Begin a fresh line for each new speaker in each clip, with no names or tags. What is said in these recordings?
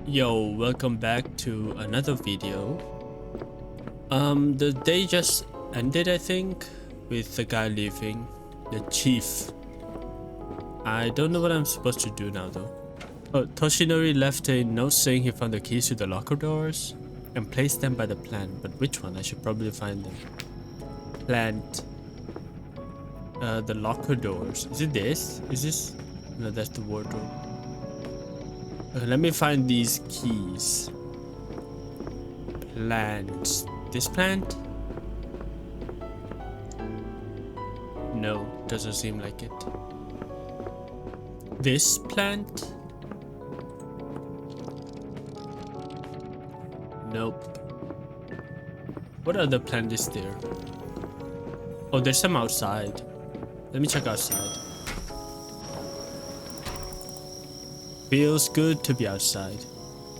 Yo, welcome back to another video. The day just ended, I think, with the guy leaving, the chief. I don't know what I'm supposed to do now though. Oh, Toshinori left a note saying he found the keys to the locker doors and placed them by the plant, but which one? I should probably find them. Plant. The locker doors. Is it this? Is this? No, that's the wardrobe. Let me find these keys. Plants. This plant? No, doesn't seem like it. This plant? Nope. What other plant is there? Oh, there's some outside. Let me check outside. Feels good to be outside.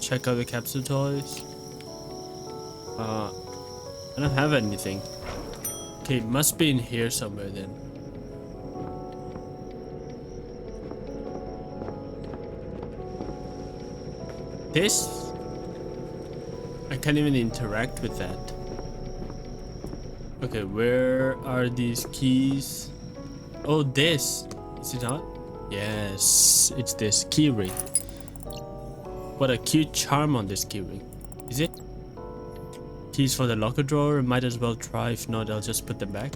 Check out the capsule toys. I don't have anything. Okay, it must be in here somewhere then. This? I can't even interact with that. Okay, where are these keys? Oh, this. Is it not? Yes, it's this keyring. What a cute charm on this keyring. Is it? Keys for the locker drawer. Might as well try. If not, I'll just put them back.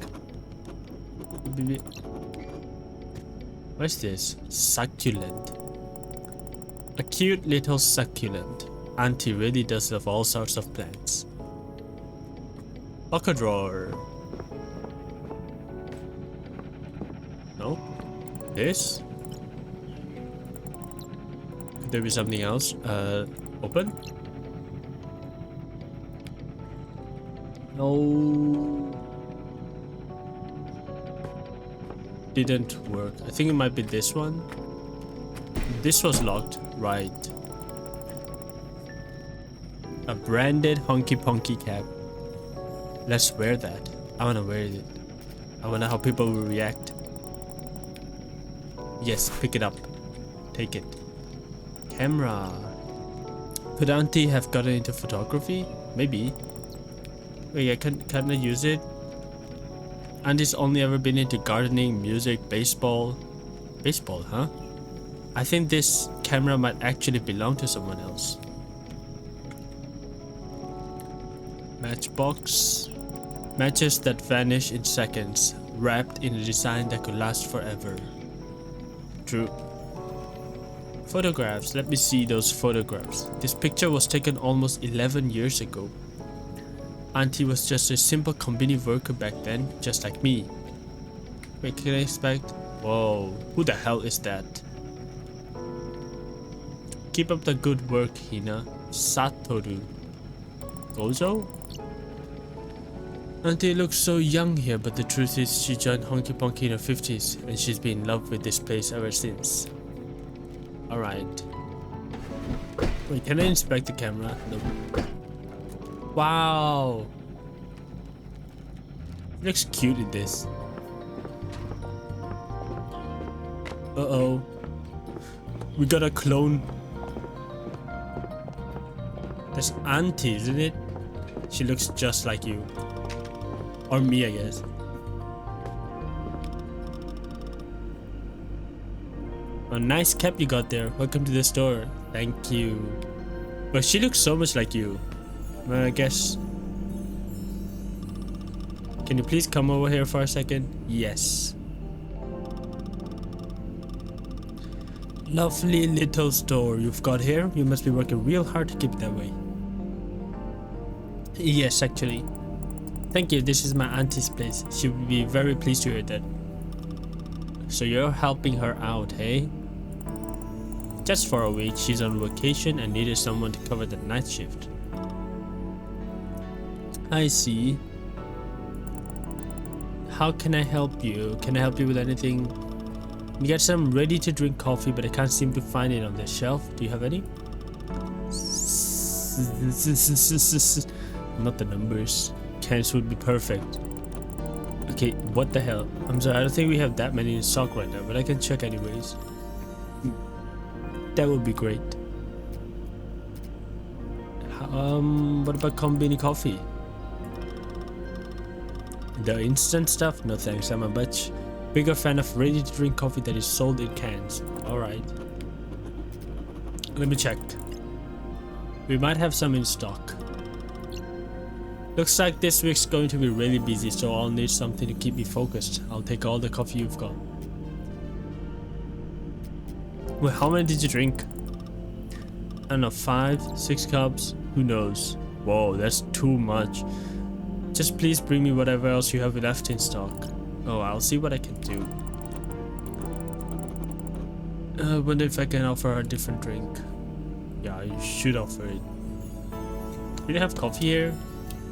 What's this? Succulent. A cute little succulent. Auntie really does love all sorts of plants. Locker drawer. No? This? Could there be something else? Open? No. Didn't work. I think it might be this one. This was locked. Right. A branded honky ponky cap. Let's wear that. I wanna wear it. I wonder how people will react. Yes, pick it up. Take it. Camera. Could Auntie have gotten into photography? Maybe. Wait, can I use it? Auntie's only ever been into gardening, music, baseball. Baseball, huh? I think this camera might actually belong to someone else. Matchbox. Matches that vanish in seconds, wrapped in a design that could last forever. True. Photographs. Let me see those photographs. This picture was taken almost 11 years ago. Auntie was just a simple Konbini worker back then, just like me. Wait, can I expect? Whoa, who the hell is that? Keep up the good work, Hina. Satoru. Gozo? Auntie looks so young here, but the truth is she joined Honky Ponky in her 50s and she's been in love with this place ever since. Alright. Wait, can I inspect the camera? No. Wow. It looks cute in this. Uh-oh. We got a clone. That's Auntie, isn't it? She looks just like you. Or me, I guess. A nice cap you got there. Welcome to the store. Thank you. But she looks so much like you. Well, I guess. Can you please come over here for a second? Yes. Lovely little store you've got here. You must be working real hard to keep it that way. Yes, actually. Thank you, this is my auntie's place. She would be very pleased to hear that. So you're helping her out, hey? Just for a week, she's on vacation and needed someone to cover the night shift. I see. How can I help you? Can I help you with anything? You got some ready to drink coffee, but I can't seem to find it on the shelf. Do you have any? Not the numbers. Cans would be perfect. Okay, what the hell? I'm sorry, I don't think we have that many in stock right now, but I can check anyways. That would be great. What about Konbini coffee? The instant stuff? No thanks, I'm a much bigger fan of ready-to-drink coffee that is sold in cans. Alright. Let me check. We might have some in stock. Looks like this week's going to be really busy, so I'll need something to keep me focused. I'll take all the coffee you've got. Well, how many did you drink? I don't know, 5, 6 cups? Who knows? Whoa, that's too much. Just please bring me whatever else you have left in stock. Oh, I'll see what I can do. I wonder if I can offer her a different drink. Yeah, you should offer it. Do you have coffee here?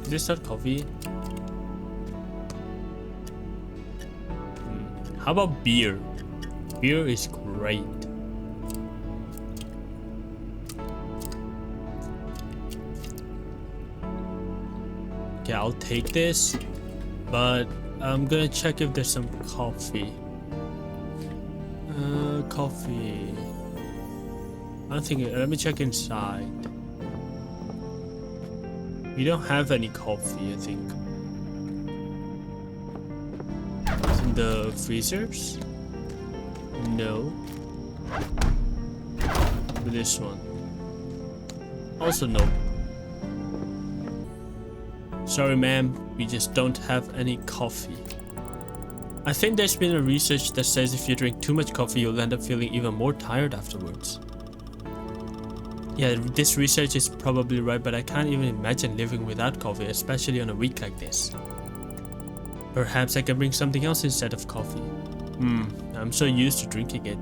Is this not coffee? How about beer? Beer is great. Okay, I'll take this, but I'm gonna check if there's some coffee. Coffee. I don't think. Let me check inside. We don't have any coffee, I think. It's in the freezers? No. This one. Also no. Sorry ma'am, we just don't have any coffee. I think there's been a research that says if you drink too much coffee, you'll end up feeling even more tired afterwards. Yeah, this research is probably right, but I can't even imagine living without coffee, especially on a week like this. Perhaps I can bring something else instead of coffee. I'm so used to drinking it.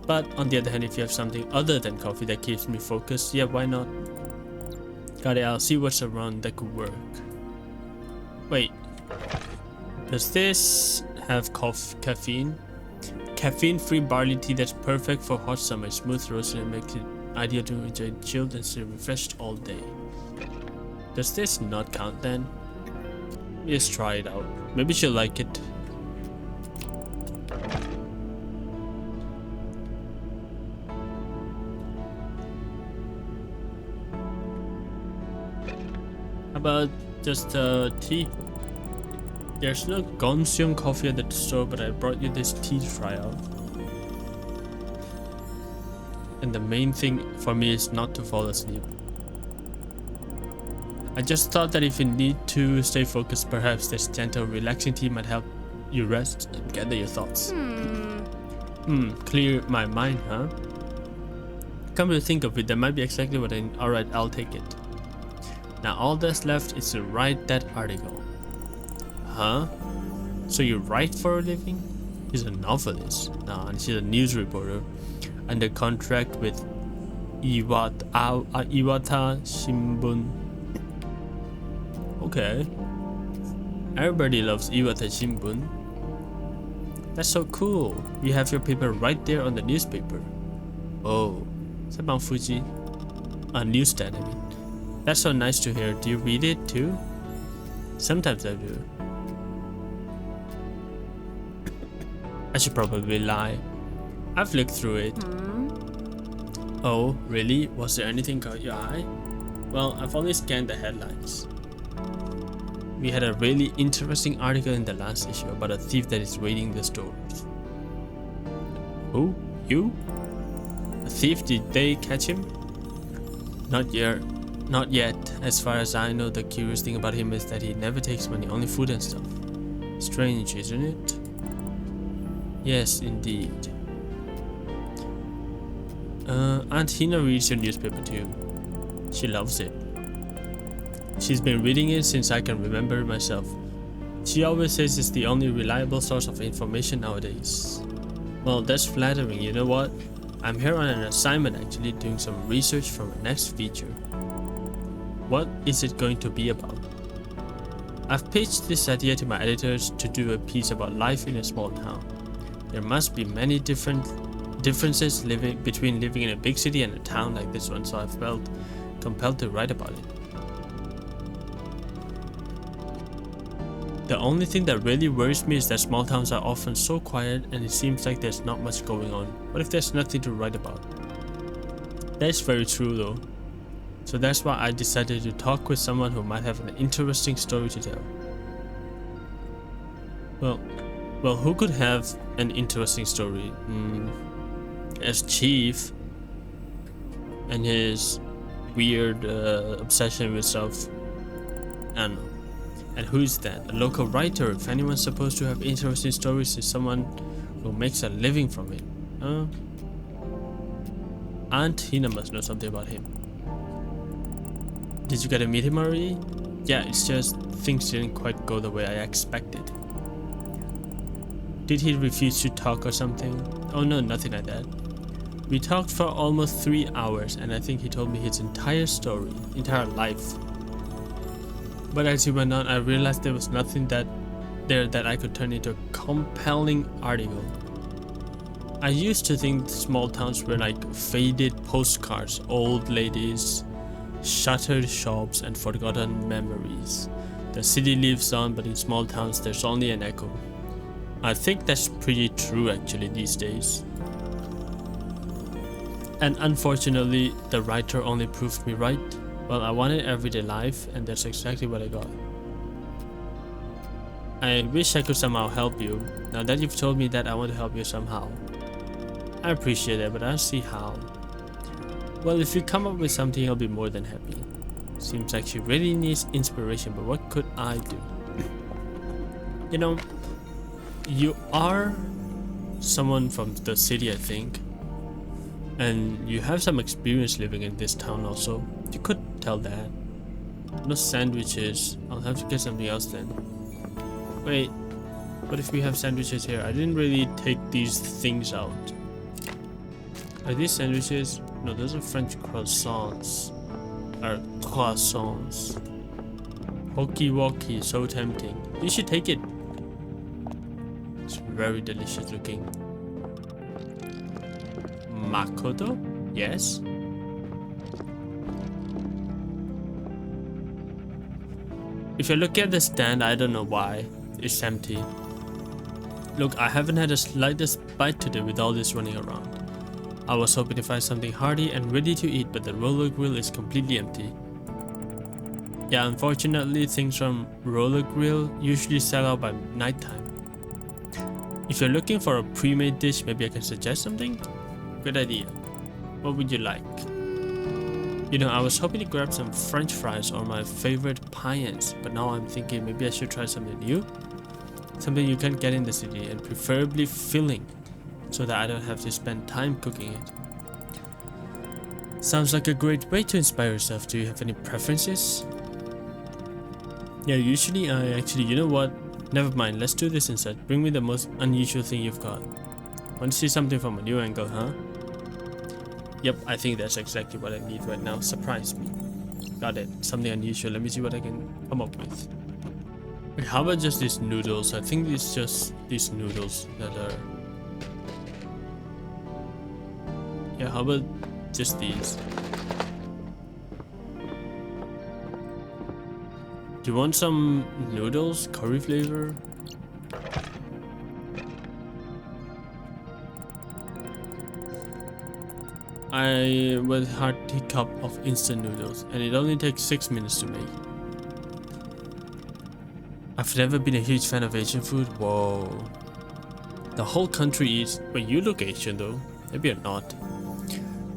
But on the other hand, if you have something other than coffee that keeps me focused, yeah, why not? Got it, I'll see what's around that could work. Wait. Does this have caffeine? Caffeine-free barley tea that's perfect for hot summer, smooth roasted and makes it ideal to enjoy chilled and stay refreshed all day. Does this not count then? Let's try it out. Maybe she'll like it. How about just tea? There's no Gonseong coffee at the store, but I brought you this tea to try out. And the main thing for me is not to fall asleep. I just thought that if you need to stay focused, perhaps this gentle, relaxing tea might help you rest and gather your thoughts. Clear my mind, huh? Come to think of it, that might be exactly what I need. Alright, I'll take it. Now all that's left is to write that article. Huh? So you write for a living? She's a novelist. No, and she's a news reporter under contract with Iwata Shimbun. Okay. Everybody loves Iwata Shimbun. That's so cool. You have your paper right there on the newspaper. Oh, Sabang Fuji. A newsstand, I mean. That's so nice to hear. Do you read it too? Sometimes I do. I should probably lie. I've looked through it. Oh, really? Was there anything caught your eye? Well, I've only scanned the headlines. We had a really interesting article in the last issue about a thief that is raiding the stores. Who? You? A thief? Did they catch him? Not yet. Not yet. As far as I know, the curious thing about him is that he never takes money, only food and stuff. Strange, isn't it? Yes, indeed. Aunt Hina reads your newspaper too. She loves it. She's been reading it since I can remember myself. She always says it's the only reliable source of information nowadays. Well, that's flattering. You know what? I'm here on an assignment actually, doing some research for my next feature. What is it going to be about? I've pitched this idea to my editors to do a piece about life in a small town. There must be many differences between living in a big city and a town like this one, so I felt compelled to write about it. The only thing that really worries me is that small towns are often so quiet and it seems like there's not much going on. What if there's nothing to write about? That's very true though. So that's why I decided to talk with someone who might have an interesting story to tell. Well, who could have an interesting story? As Chief and his weird obsession with stuff. I don't know. And who's that? A local writer. If anyone's supposed to have interesting stories, is someone who makes a living from it. Aunt Hina must know something about him. Did you get to meet him already? Yeah, it's just things didn't quite go the way I expected. Did he refuse to talk or something? Oh no, nothing like that. We talked for almost 3 hours and I think he told me his entire story, entire life. But as he went on, I realized there was nothing there that I could turn into a compelling article. I used to think small towns were like faded postcards, old ladies, shuttered shops, and forgotten memories. The city lives on, but in small towns there's only an echo. I think that's pretty true actually these days. And unfortunately, the writer only proved me right. Well, I wanted everyday life, and that's exactly what I got. I wish I could somehow help you. Now that you've told me that, I want to help you somehow. I appreciate it, but I don't see how. Well, if you come up with something, I'll be more than happy. Seems like she really needs inspiration, but what could I do? You know, you are someone from the city, I think. And you have some experience living in this town also. You could tell that. No sandwiches. I'll have to get something else then. Wait, what if we have sandwiches here? I didn't really take these things out. Are these sandwiches? No, those are French croissants. Or croissants. Hokey wokey, so tempting. You should take it. It's very delicious looking. Makoto? Yes? If you look at the stand, I don't know why. It's empty. Look, I haven't had the slightest bite today with all this running around. I was hoping to find something hearty and ready to eat, but the roller grill is completely empty. Yeah, unfortunately, things from roller grill usually sell out by nighttime. If you're looking for a pre-made dish, maybe I can suggest something? Good idea. What would you like? You know, I was hoping to grab some French fries or my favorite paella, but now I'm thinking maybe I should try something new. Something you can't get in the city, and preferably filling, so that I don't have to spend time cooking it. Sounds like a great way to inspire yourself. Do you have any preferences? Yeah, usually you know what? Never mind, let's do this instead. Bring me the most unusual thing you've got. Want to see something from a new angle, huh? Yep, I think that's exactly what I need right now. Surprise me. Got it. Something unusual. Let me see what I can come up with. Wait, how about just these noodles? I think it's just these noodles that are... Yeah, how about just these? Do you want some noodles? Curry flavor? I want a hearty cup of instant noodles, and it only takes 6 minutes to make. I've never been a huge fan of Asian food. Whoa. The whole country eats, but you look Asian though. Maybe you're not.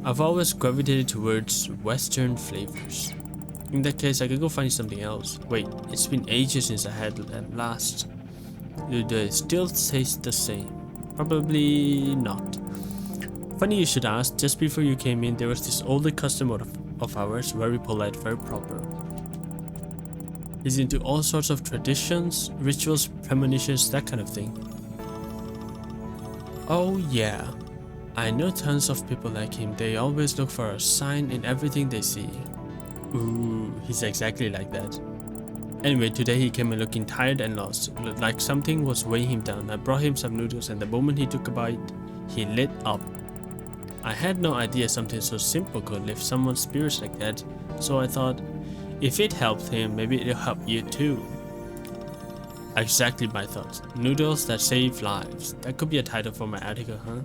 I've always gravitated towards Western flavors. In that case, I could go find something else. Wait, it's been ages since I had them last. Do they still taste the same? Probably not. Funny you should ask. Just before you came in, there was this older customer of ours, very polite, very proper. He's into all sorts of traditions, rituals, premonitions, that kind of thing. Oh yeah, I know tons of people like him. They always look for a sign in everything they see. Ooh, he's exactly like that. Anyway, today he came in looking tired and lost, like something was weighing him down. I brought him some noodles, and the moment he took a bite, he lit up. I had no idea something so simple could lift someone's spirits like that, so I thought, if it helped him, maybe it'll help you too. Exactly my thoughts. Noodles that save lives. That could be a title for my article, huh?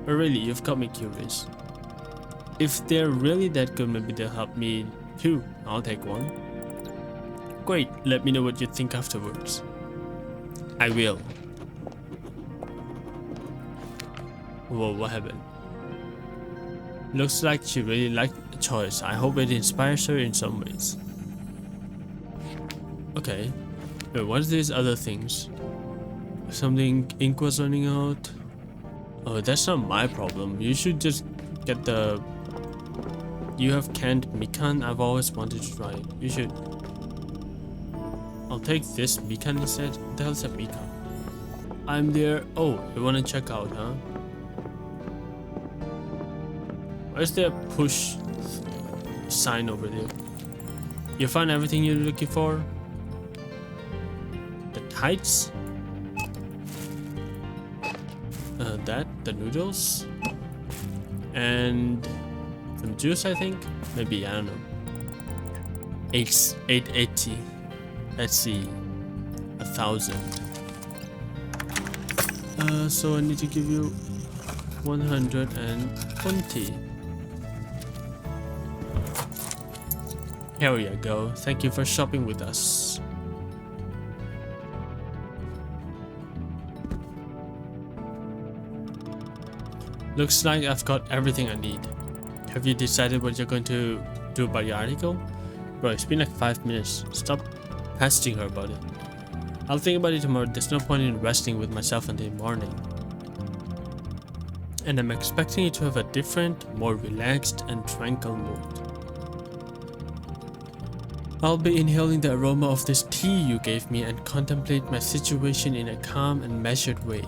But really, you've got me curious. If they're really that good, maybe they'll help me 2. I'll take 1. Great, let me know what you think afterwards. I will. Whoa, what happened? Looks like she really liked the choice. I hope it inspires her in some ways. Okay. Wait, what are these other things? Something ink was running out. Oh, that's not my problem. You should just get the... You have canned mikan. I've always wanted to try it. You should. I'll take this mikan instead. What the hell's a mikan? I'm there. Oh, you wanna check out, huh? Where's the push sign over there? You found everything you're looking for? The tights? The noodles? And some juice, I think? Maybe, I don't know. 880. Let's see. 1,000. So I need to give you 120. Here you go. Thank you for shopping with us. Looks like I've got everything I need. Have you decided what you're going to do about your article? Bro, it's been like 5 minutes. Stop pestering her about it. I'll think about it tomorrow. There's no point in wrestling with myself until morning. And I'm expecting you to have a different, more relaxed and tranquil mood. I'll be inhaling the aroma of this tea you gave me and contemplate my situation in a calm and measured way.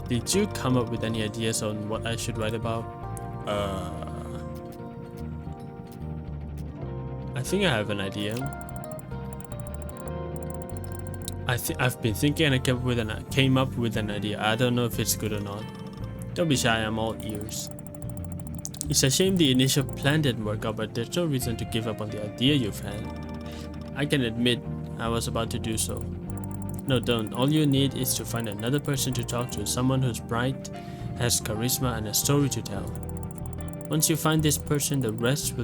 Did you come up with any ideas on what I should write about? I think I have an idea. I've been thinking and I came up with an idea. I don't know if it's good or not. Don't be shy, I'm all ears. It's a shame the initial plan didn't work out, but there's no reason to give up on the idea you've had. I can admit I was about to do so. No, don't. All you need is to find another person to talk to, someone who's bright, has charisma, and a story to tell. Once you find this person, the rest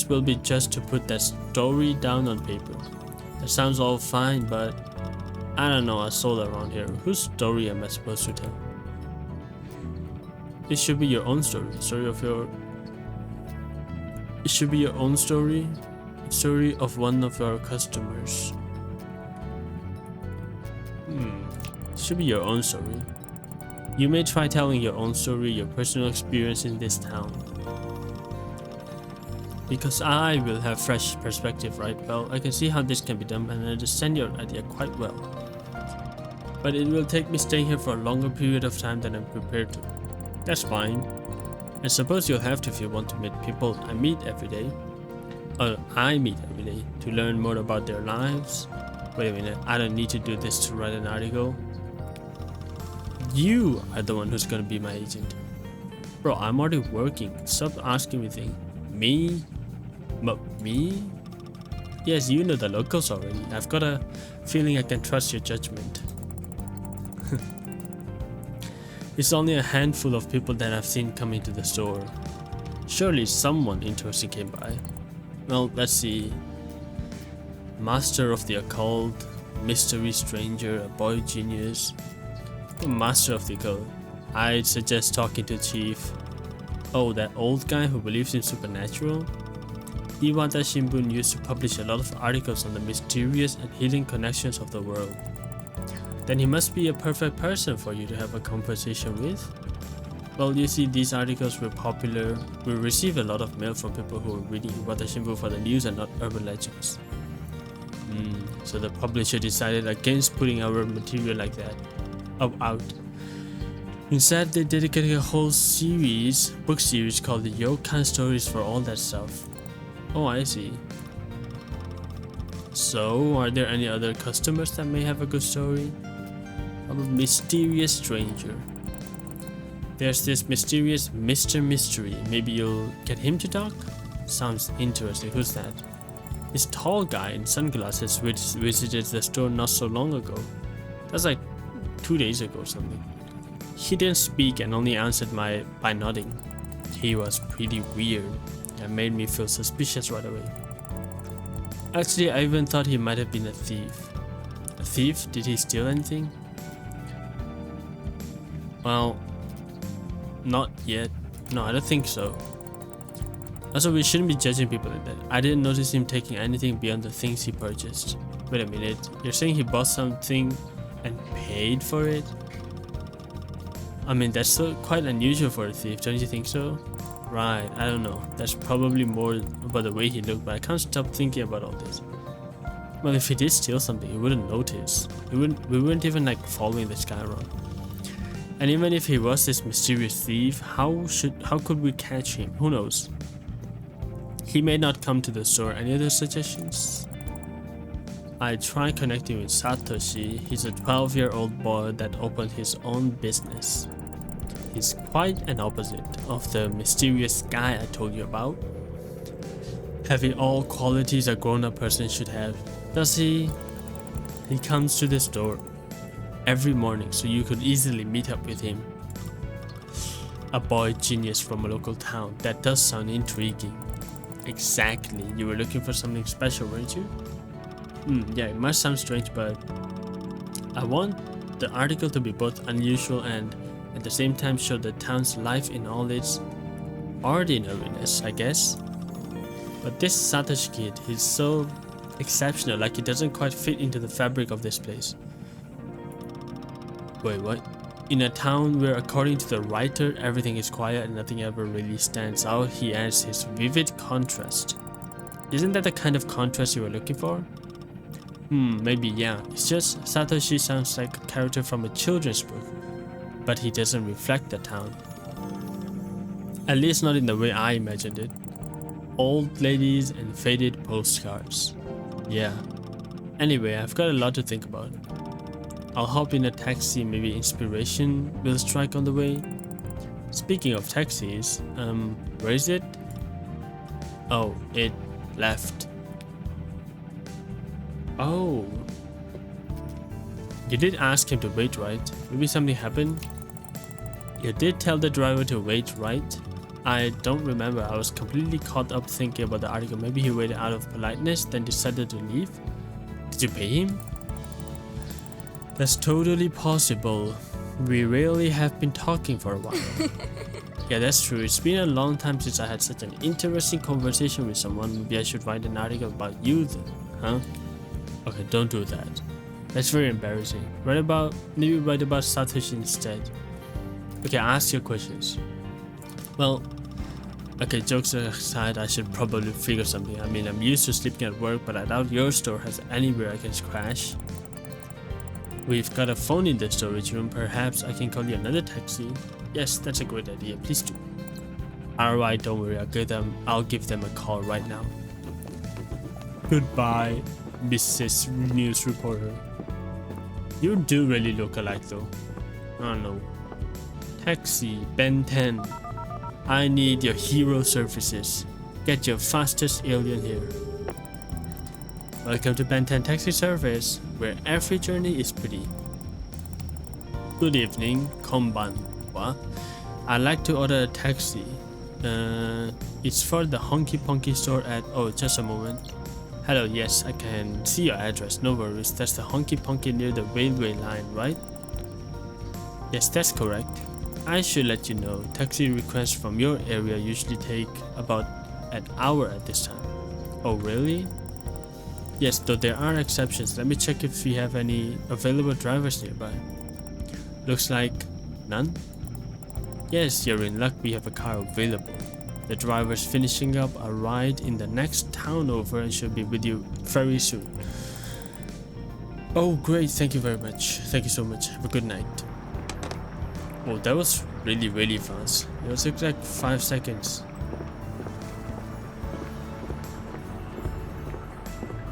will be just to put that story down on paper. That sounds all fine, but I don't know a soul around here. Whose story am I supposed to tell? It should be your own story. It should be your own story. Story of one of our customers. It should be your own story. You may try telling your own story, your personal experience in this town. Because I will have fresh perspective, right? Well, I can see how this can be done and I understand your idea quite well. But it will take me staying here for a longer period of time than I'm prepared to. That's fine. I suppose you'll have to if you want to meet people I meet every day. I meet every day to learn more about their lives. Wait a minute, I don't need to do this to write an article. You are the one who's gonna be my agent. Bro, I'm already working. Stop asking me things. Me? Me? Yes, you know the locals already. I've got a feeling I can trust your judgment. It's only a handful of people that I've seen come into the store. Surely someone interesting came by. Well, let's see. Master of the occult, mystery stranger, a boy genius. Master of the occult. I'd suggest talking to Chief. Oh, that old guy who believes in supernatural? Iwata Shimbun used to publish a lot of articles on the mysterious and hidden connections of the world. Then he must be a perfect person for you to have a conversation with. Well, you see, these articles were popular. We receive a lot of mail from people who are reading Iwata Shimbun for the news and not urban legends. So the publisher decided against putting our material like that out. Instead, they dedicated a whole book series called the Yokan Stories for all that stuff. Oh, I see. So, are there any other customers that may have a good story? A mysterious stranger. There's this mysterious Mr. Mystery. Maybe you'll get him to talk? Sounds interesting. Who's that? This tall guy in sunglasses visited the store not so long ago. That's like 2 days ago or something. He didn't speak and only answered by nodding. He was pretty weird. and made me feel suspicious right away. Actually, I even thought he might have been a thief. A thief? Did he steal anything? Well, not yet. No, I don't think so. Also, we shouldn't be judging people like that. I didn't notice him taking anything beyond the things he purchased. Wait a minute, you're saying he bought something and paid for it? I mean, that's so quite unusual for a thief, don't you think so? Right, I don't know. That's probably more about the way he looked, but I can't stop thinking about all this. Well, if he did steal something, he wouldn't notice. We weren't even like following this guy around. And even if he was this mysterious thief, how could we catch him? Who knows? He may not come to the store. Any other suggestions? I tried connecting with Satoshi. He's a 12-year-old boy that opened his own business. He's quite an opposite of the mysterious guy I told you about. Having all qualities a grown-up person should have. Does he? He comes to the store every morning, so you could easily meet up with him. A boy genius from a local town. That does sound intriguing. Exactly. You were looking for something special, weren't you? Yeah, it must sound strange, but I want the article to be both unusual and at the same time show the town's life in all its ordinariness, I guess. But this Satoshi kid, he's so exceptional, like he doesn't quite fit into the fabric of this place. Wait, what? In a town where, according to the writer, everything is quiet and nothing ever really stands out, he adds his vivid contrast. Isn't that the kind of contrast you were looking for? Maybe, yeah. It's just Satoshi sounds like a character from a children's book, but he doesn't reflect the town. At least not in the way I imagined it. Old ladies and faded postcards. Yeah. Anyway, I've got a lot to think about. I'll hop in a taxi, maybe inspiration will strike on the way. Speaking of taxis, where is it? Oh, it left. Oh. You did ask him to wait, right? Maybe something happened? You did tell the driver to wait, right? I don't remember. I was completely caught up thinking about the article. Maybe he waited out of politeness, then decided to leave? Did you pay him? That's totally possible. We really have been talking for a while. Yeah, that's true. It's been a long time since I had such an interesting conversation with someone. Maybe I should write an article about you then, huh? Okay, don't do that. That's very embarrassing. Maybe write about Satoshi instead. Okay, ask your questions. Well, okay, jokes aside, I should probably figure something. I mean, I'm used to sleeping at work, but I doubt your store has anywhere I can crash. We've got a phone in the storage room. Perhaps I can call you another taxi. Yes, that's a great idea. Please do. Alright, don't worry. I'll give them a call right now. Goodbye, Mrs. News Reporter. You do really look alike though. Oh no. Taxi, Ben 10. I need your hero services. Get your fastest alien here. Welcome to Ben 10 Taxi Service, where every journey is pretty. Good evening, konbanwa. I'd like to order a taxi. It's for the Honky Ponky store at... Oh, just a moment. Hello, yes, I can see your address, no worries. That's the Honky Ponky near the railway line, right? Yes, that's correct. I should let you know, taxi requests from your area usually take about an hour at this time. Oh, really? Yes, though there are exceptions. Let me check if we have any available drivers nearby. Looks like none? Yes, you're in luck, we have a car available. The driver's finishing up a ride in the next town over and should be with you very soon. Oh great, thank you very much. Thank you so much. Have a good night. Oh, that was really fast. It was like 5 seconds.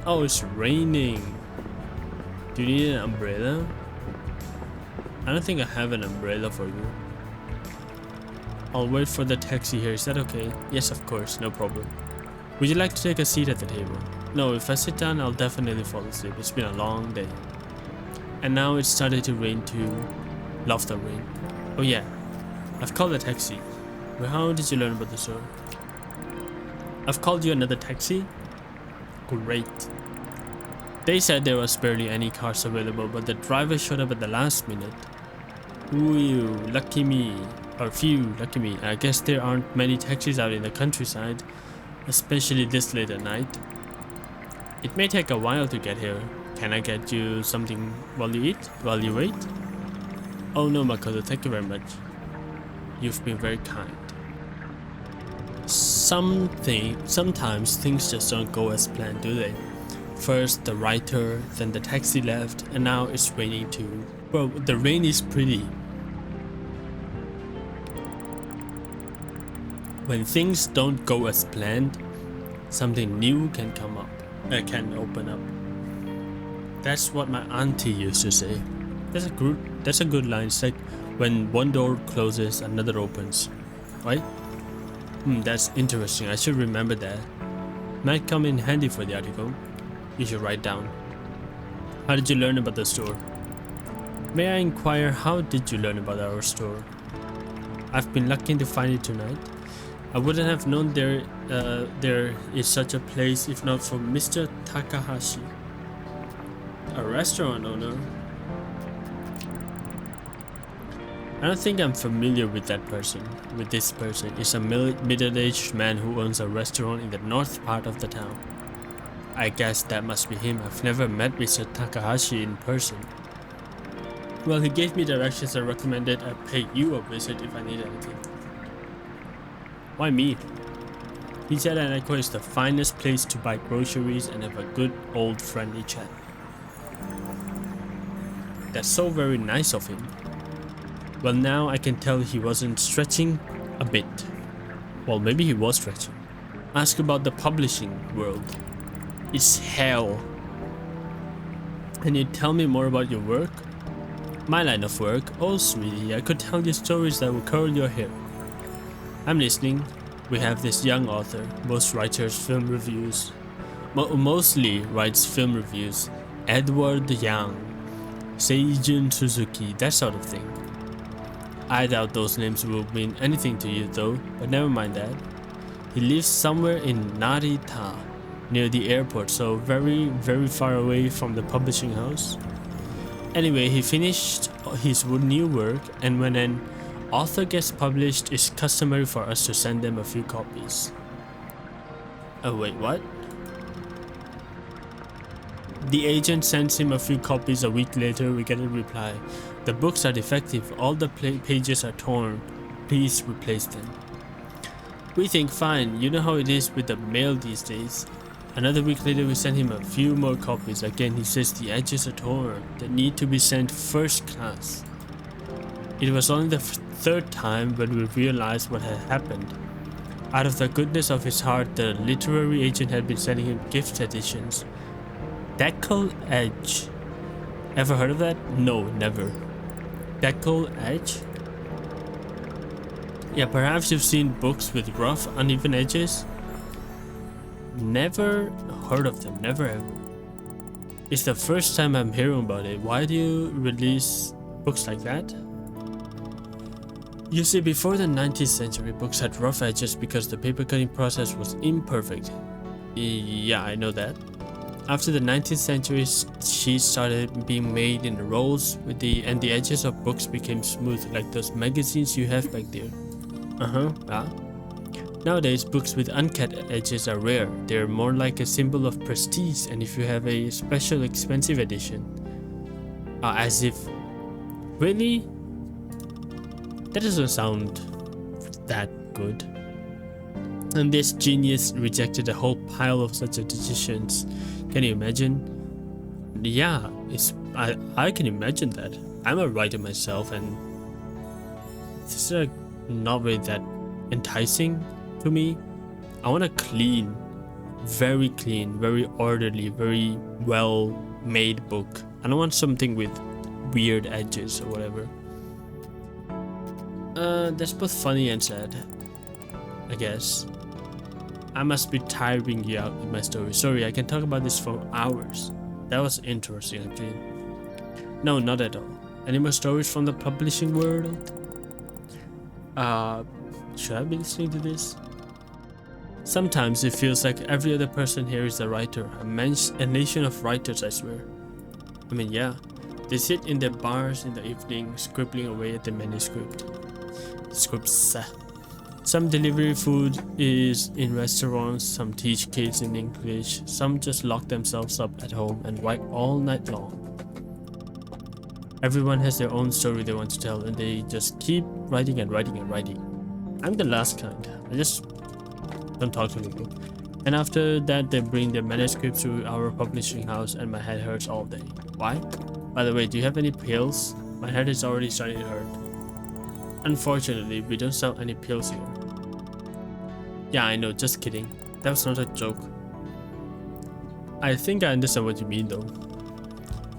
Oh, it's raining. Do you need an umbrella? I don't think I have an umbrella for you. I'll wait for the taxi here. Is that okay? Yes, of course. No problem. Would you like to take a seat at the table? No, if I sit down, I'll definitely fall asleep. It's been a long day. And now it's started to rain too. Love the rain. Oh yeah, I've called a taxi. Well, how did you learn about the store? I've called you another taxi? Great. They said there was barely any cars available, but the driver showed up at the last minute. Ooh, lucky me. Or phew, lucky me. I guess there aren't many taxis out in the countryside, especially this late at night. It may take a while to get here. Can I get you something while you wait? Oh no, Makoto, thank you very much. You've been very kind. Sometimes things just don't go as planned, do they? First the writer, then the taxi left, and now it's raining too. Well, the rain is pretty. When things don't go as planned, something new can come up. Can open up. That's what my auntie used to say. That's a good line. It's like when one door closes, another opens, right? That's interesting. I should remember that. Might come in handy for the article. You should write down. How did you learn about the store? May I inquire, how did you learn about our store? I've been lucky to find it tonight. I wouldn't have known there is such a place if not for Mr. Takahashi, a restaurant owner. I don't think I'm familiar with this person. It's a middle-aged man who owns a restaurant in the north part of the town. I guess that must be him. I've never met Mr. Takahashi in person. Well, he gave me directions and recommended I pay you a visit if I need anything. Why me? He said Anako is the finest place to buy groceries and have a good old friendly chat. That's so very nice of him. Well, now I can tell he wasn't stretching a bit. Well, maybe he was stretching. Ask about the publishing world. It's hell. Can you tell me more about your work? My line of work? Oh, sweetie, I could tell you stories that will curl your hair. I'm listening. We have this young author, mostly writes film reviews, Edward Young, Seijun Suzuki, that sort of thing. I doubt those names will mean anything to you though, but never mind that. He lives somewhere in Narita, near the airport, so very, very far away from the publishing house. Anyway, he finished his new work, and when an author gets published, it's customary for us to send them a few copies. Oh wait, what? The agent sends him a few copies. A week later, we get a reply. The books are defective. All the pages are torn. Please replace them. We think fine. You know how it is with the mail these days. Another week later, we send him a few more copies. Again, he says the edges are torn. They need to be sent first class. It was only the third time when we realized what had happened. Out of the goodness of his heart, the literary agent had been sending him gift editions. Deckle Edge. Ever heard of that? No, never. Deckle Edge? Yeah, perhaps you've seen books with rough, uneven edges. Never heard of them, never ever. It's the first time I'm hearing about it. Why do you release books like that? You see, before the 19th century, books had rough edges because the paper cutting process was imperfect. Yeah, I know that. After the 19th century, sheets started being made in rolls and the edges of books became smooth, like those magazines you have back there. Nowadays, books with uncut edges are rare. They're more like a symbol of prestige, and if you have a special expensive edition. As if... Really? That doesn't sound that good. And this genius rejected a whole pile of such editions. Can you imagine? Yeah, I can imagine that. I'm a writer myself, and this is not really that enticing to me. I want a clean, very orderly, very well made book. I don't want something with weird edges or whatever. That's both funny and sad, I guess. I must be tiring you out with my story. Sorry, I can talk about this for hours. That was interesting, actually. No, not at all. Any more stories from the publishing world? Should I be listening to this? Sometimes it feels like every other person here is a writer, a nation of writers, I swear. I mean, yeah, they sit in their bars in the evening, scribbling away at the manuscript. Scripts. Some delivery food is in restaurants, some teach kids in English, some just lock themselves up at home and write all night long. Everyone has their own story they want to tell, and they just keep writing and writing and writing. I'm the last kind. I just don't talk to people. And after that, they bring their manuscripts to our publishing house, and my head hurts all day. Why? By the way, do you have any pills? My head is already starting to hurt. Unfortunately, we don't sell any pills here. Yeah, I know, just kidding. That was not a joke. I think I understand what you mean though.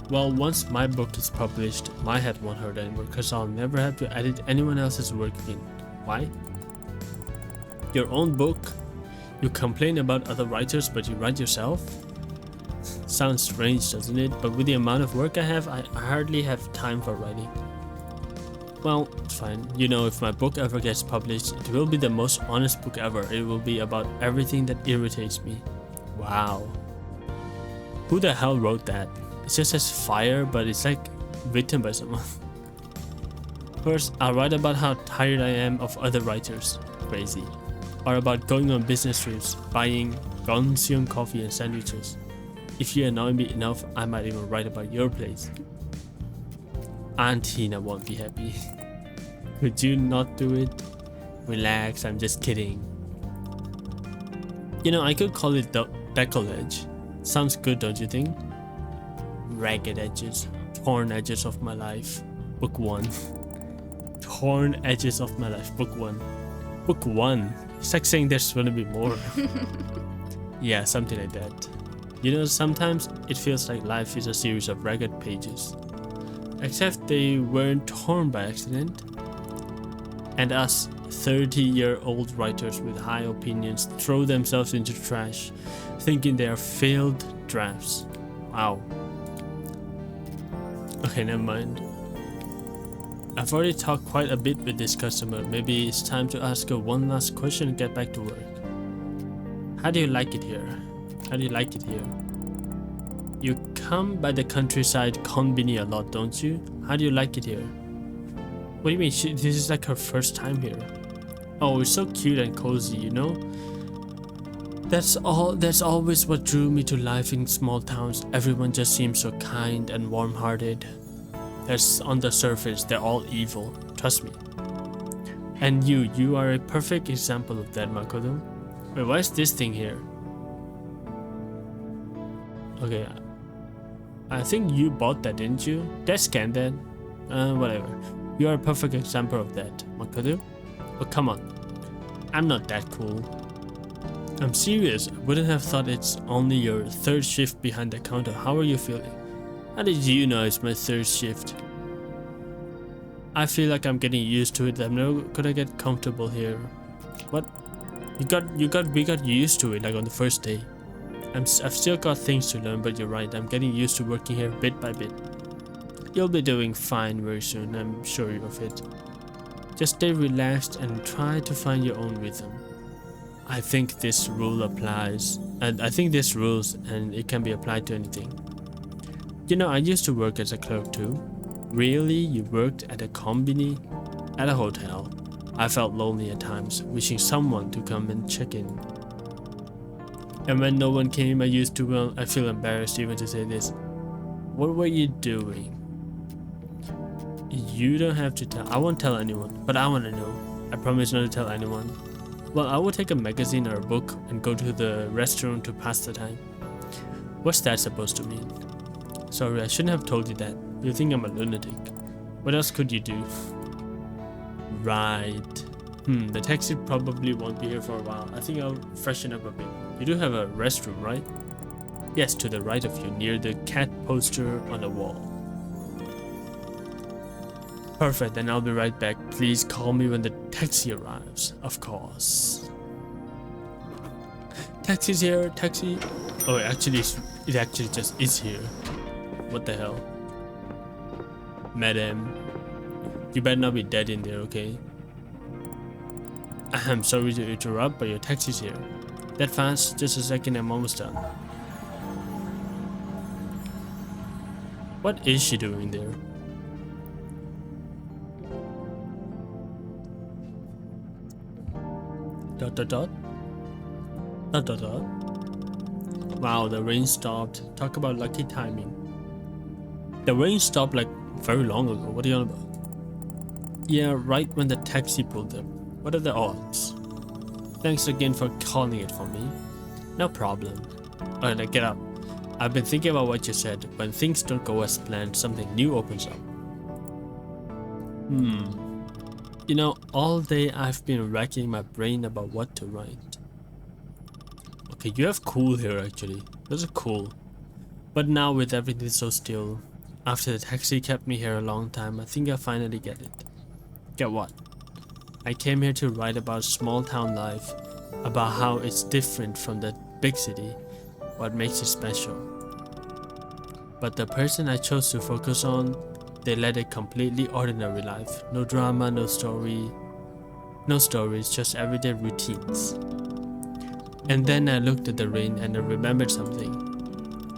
Well, once my book is published, my head won't hurt anymore because I'll never have to edit anyone else's work again. Why? Your own book? You complain about other writers but you write yourself? Sounds strange, doesn't it? But with the amount of work I have, I hardly have time for writing. Well, it's fine. You know, if my book ever gets published, it will be the most honest book ever. It will be about everything that irritates me. Wow. Who the hell wrote that? It just says fire, but it's like written by someone. First, I'll write about how tired I am of other writers. Crazy. Or about going on business trips, buying Gonsium coffee and sandwiches. If you annoy me enough, I might even write about your place. Aunt Tina won't be happy. Could you not do it? Relax, I'm just kidding. You know, I could call it decollage. Sounds good, don't you think? Ragged edges, torn edges of my life. Book 1. Torn edges of my life. Book 1. Book 1? It's like saying there's gonna be more. Yeah, something like that. You know, sometimes it feels like life is a series of ragged pages. Except they weren't torn by accident. And us 30-year-old writers with high opinions throw themselves into trash, thinking they are failed drafts. Wow. Okay, never mind. I've already talked quite a bit with this customer. Maybe it's time to ask her one last question and get back to work. How do you like it here? How do you like it here? You come by the countryside inKONBINI a lot, don't you? How do you like it here? What do you mean? This is like her first time here. Oh, it's so cute and cozy, you know? That's always what drew me to life in small towns. Everyone just seems so kind and warm-hearted. That's on the surface, they're all evil. Trust me. And you are a perfect example of that, Makoto. Wait, why is this thing here? Okay, I think you bought that, didn't you? Did I scan that? Whatever. You are a perfect example of that, Makoto. But come on, I'm not that cool. I'm serious. I wouldn't have thought it's only your third shift behind the counter. How are you feeling? How did you know it's my third shift? I feel like I'm getting used to it. I'm never gonna get comfortable here. What? We got used to it like on the first day. I've still got things to learn, but you're right. I'm getting used to working here bit by bit. You'll be doing fine very soon. I'm sure of it. Just stay relaxed and try to find your own rhythm. I think this rule applies, and I think this rules and it can be applied to anything. You know, I used to work as a clerk too. Really? You worked at a inKONBINI? At a hotel. I felt lonely at times, wishing someone to come and check in. And when no one came, I feel embarrassed even to say this. What were you doing? You don't have to tell. I won't tell anyone, but I want to know. I promise not to tell anyone. Well, I will take a magazine or a book and go to the restaurant to pass the time. What's that supposed to mean? Sorry, I shouldn't have told you that. You think I'm a lunatic. What else could you do? Right. The taxi probably won't be here for a while. I think I'll freshen up a bit. You do have a restroom, right? Yes, to the right of you, near the cat poster on the wall. Perfect, then I'll be right back. Please call me when the taxi arrives. Of course. Taxi's here, taxi. Oh, it actually just is here. What the hell? Madam, you better not be dead in there, okay? I'm sorry to interrupt, but your taxi's here. That fast? Just a second, I'm almost done. What is she doing there? Dot dot dot. Dot dot dot. Wow, the rain stopped. Talk about lucky timing. The rain stopped like very long ago. What are you on about? Yeah, right when the taxi pulled up. What are the odds? Thanks again for calling it for me. No problem. Alright, get up. I've been thinking about what you said. When things don't go as planned, something new opens up. You know, all day I've been racking my brain about what to write. Okay, you have cool here actually. Those are cool. But now with everything so still, after the taxi kept me here a long time, I think I finally get it. Get what? I came here to write about small town life, about how it's different from the big city, what makes it special. But the person I chose to focus on, they led a completely ordinary life. No drama, no stories, just everyday routines. And then I looked at the rain and I remembered something.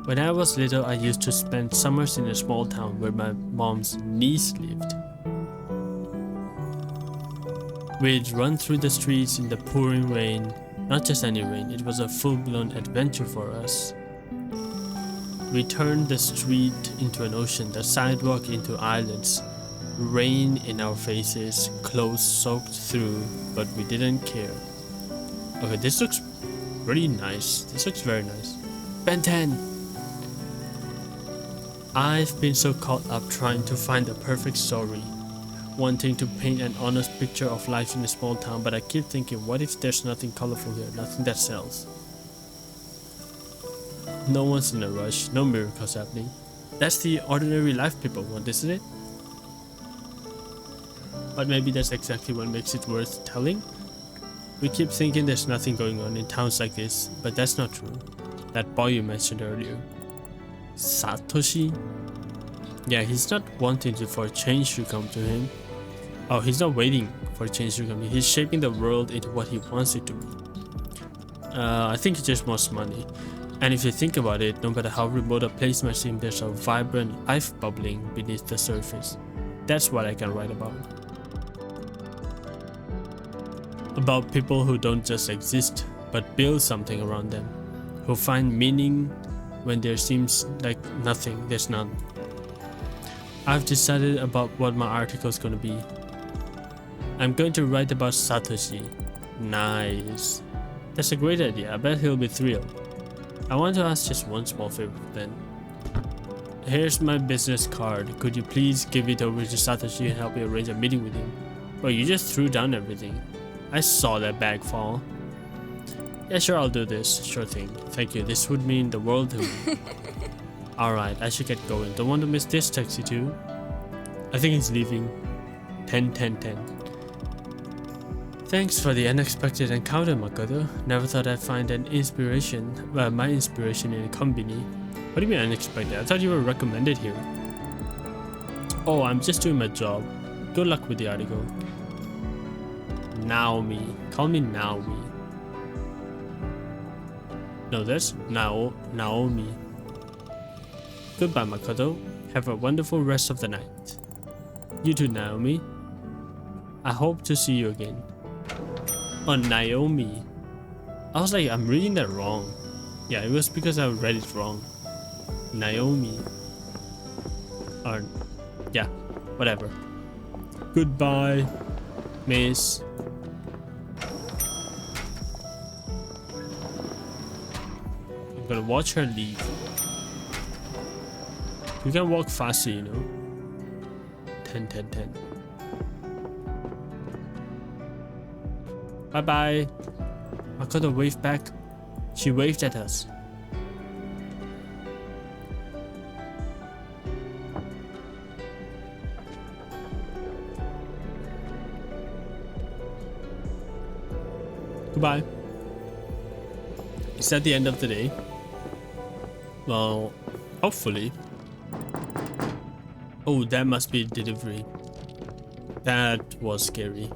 When I was little, I used to spend summers in a small town where my mom's niece lived. We'd run through the streets in the pouring rain. Not just any rain, it was a full-blown adventure for us. We turned the street into an ocean, the sidewalk into islands, rain in our faces, clothes soaked through, but we didn't care. Okay, this looks pretty nice. This looks very nice. Ben 10! I've been so caught up trying to find the perfect story, wanting to paint an honest picture of life in a small town, but I keep thinking, what if there's nothing colorful here, nothing that sells? No one's in a rush, no miracles happening. That's the ordinary life people want, isn't it? But maybe that's exactly what makes it worth telling. We keep thinking there's nothing going on in towns like this, but that's not true. That boy you mentioned earlier, Satoshi? Yeah, he's not wanting for change to come to him. Oh, he's not waiting for change to come. He's shaping the world into what he wants it to be. I think he just wants money. And if you think about it, no matter how remote a place might seem, there's a vibrant life bubbling beneath the surface. That's what I can write about. About people who don't just exist, but build something around them. Who find meaning when there seems like nothing, there's none. I've decided about what my article is going to be. I'm going to write about Satoshi. Nice. That's a great idea. I bet he'll be thrilled. I want to ask just one small favor then. Here's my business card. Could you please give it over to Satoshi and help me arrange a meeting with him? Well, you just threw down everything. I saw that bag fall. Yeah, sure, I'll do this. Sure thing. Thank you. This would mean the world to me. Alright, I should get going. Don't want to miss this taxi too. I think he's leaving. 10, 10, 10. Thanks for the unexpected encounter, Makoto. Never thought I'd find an inspiration, my inspiration in inKONBINI. What do you mean unexpected? I thought you were recommended here. Oh, I'm just doing my job. Good luck with the article. Naomi. Call me Naomi. No, that's Naomi. Goodbye, Makoto. Have a wonderful rest of the night. You too, Naomi. I hope to see you again. Oh, Naomi. I was like, I'm reading that wrong. Yeah, it was because I read it wrong. Naomi. Or, yeah, whatever. Goodbye, miss. I'm gonna watch her leave. You can walk faster, you know. 10, 10, 10. Bye-bye. Makoto waved back. She waved at us. Goodbye. Is that the end of the day? Well, hopefully. Oh, that must be delivery. That was scary.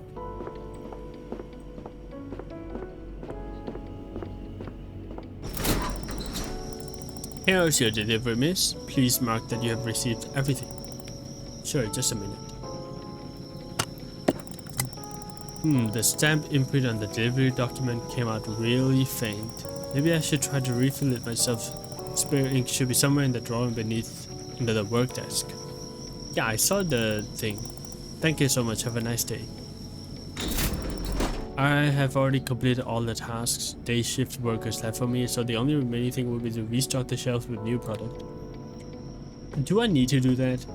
Here's your delivery, miss. Please mark that you have received everything. Sure, just a minute. The stamp imprint on the delivery document came out really faint. Maybe I should try to refill it myself. Spare ink should be somewhere in the drawer beneath under the work desk. Yeah, I saw the thing. Thank you so much. Have a nice day. I have already completed all the tasks day shift workers left for me, so the only remaining thing will be to restock the shelves with new product. Do I need to do that?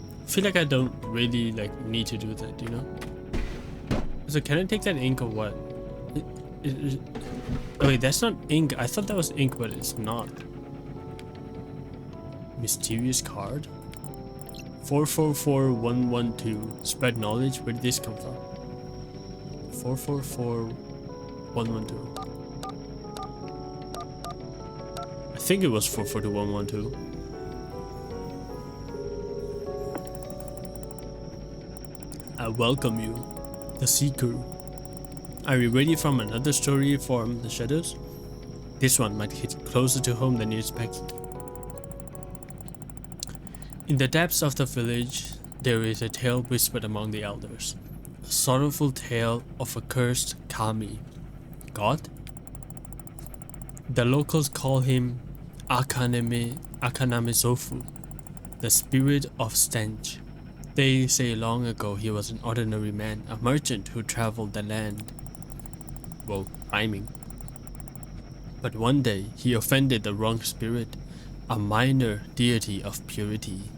I feel like I don't really need to do that, you know? So can I take that ink or what? Oh wait, that's not ink. I thought that was ink, but it's not. Mysterious card? 444112. Spread knowledge. Where did this come from? 444112. I think it was 442112. I welcome you, the Seeker. Are you ready from another story from the shadows? This one might hit closer to home than you expected. In the depths of the village, there is a tale whispered among the elders. A sorrowful tale of a cursed kami. God? The locals call him Akanamezofu, the spirit of stench. They say long ago he was an ordinary man, a merchant who traveled the land. Well, rhyming. But one day he offended the wrong spirit, a minor deity of purity.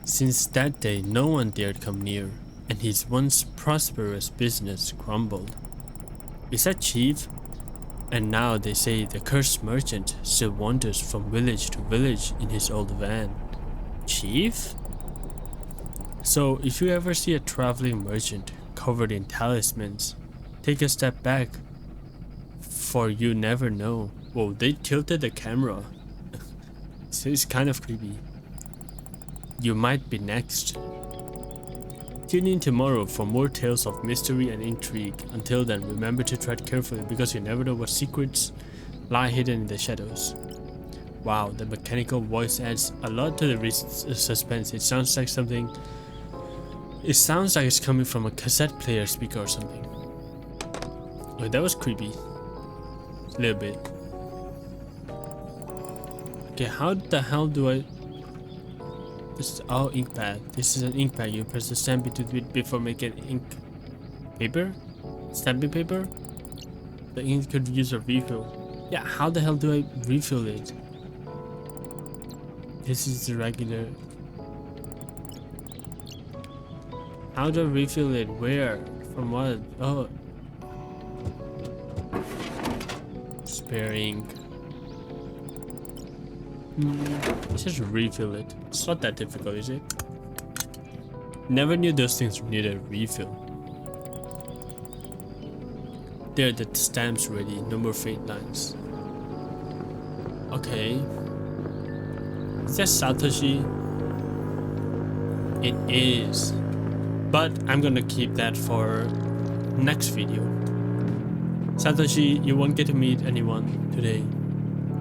Since that day no one dared come near, and his once prosperous business crumbled. Is that chief? And now they say the cursed merchant still wanders from village to village in his old van. Chief? So if you ever see a traveling merchant covered in talismans, take a step back, for you never know. Whoa, they tilted the camera. So it's kind of creepy. You might be next. Tune in tomorrow for more tales of mystery and intrigue. Until then, remember to tread carefully because you never know what secrets lie hidden in the shadows. Wow, the mechanical voice adds a lot to the suspense. It sounds like something. It sounds like it's coming from a cassette player speaker or something. Oh, that was creepy. A little bit. Okay, how the hell do I... This is our ink pad. This is an ink pad. You press the stamp into it before making ink paper? Stamping paper? The ink could use a refill. Yeah, how the hell do I refill it? This is the regular... How do I refill it? Where? From what? Oh. Spare ink. Let's just refill it. It's not that difficult, is it? Never knew those things needed a refill. There, the stamp's ready. No more faint lines. Okay. Is that Satoshi? It is. But I'm gonna keep that for next video. Satoshi, you won't get to meet anyone today.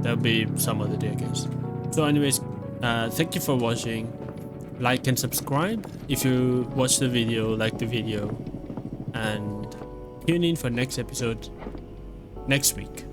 That'll be some other day, I guess. So anyways, thank you for watching. Like and subscribe if you watch the video, like the video. And tune in for next episode next week.